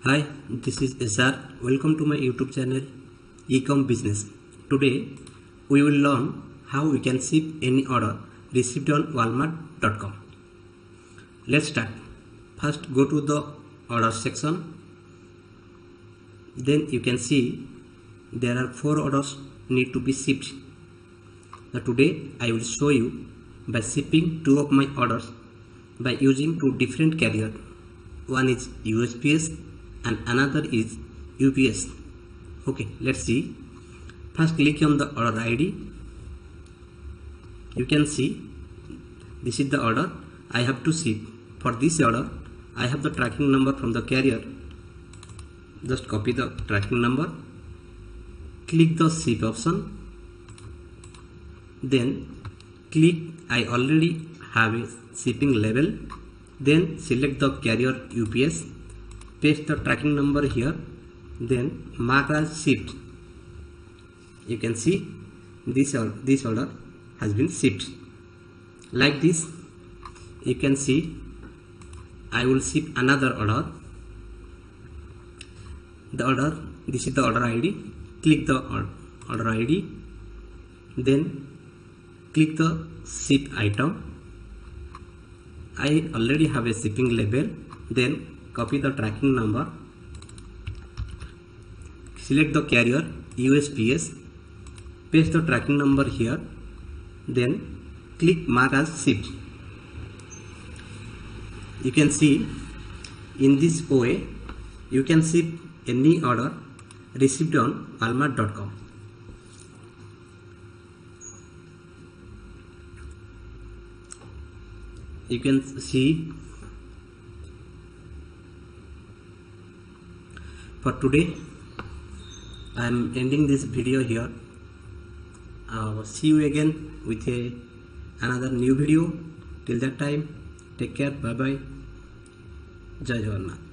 Hi, this is SR. Welcome to my YouTube channel Ecombusiness. Today we will learn how we can ship any order received on Walmart.com. Let's start. First go to the order section. Then you can see there are 4 orders need to be shipped. Now today I will show you by shipping 2 of my orders by using 2 different carrier. One is USPS and another is UPS. Okay, let's see. First click on the order ID. You can see this is the order I have to ship. For this order I have the tracking number from the carrier. Just copy the tracking number, click the ship option, then click I already have a shipping label, then select the carrier UPS, paste the tracking number here, then mark as shipped. You can see this order has been shipped. Like this, you can see I will ship another order. This is the order ID. Click the order ID, then click the ship item. I already have a shipping label, then copy the tracking number, select the carrier USPS, paste the tracking number here, then click mark as shipped. You can see in this way you can ship any order received on Walmart.com. You can see for today I am ending this video here. See you again with another new video. Till that time, take care. Bye bye. Jai Jagannath.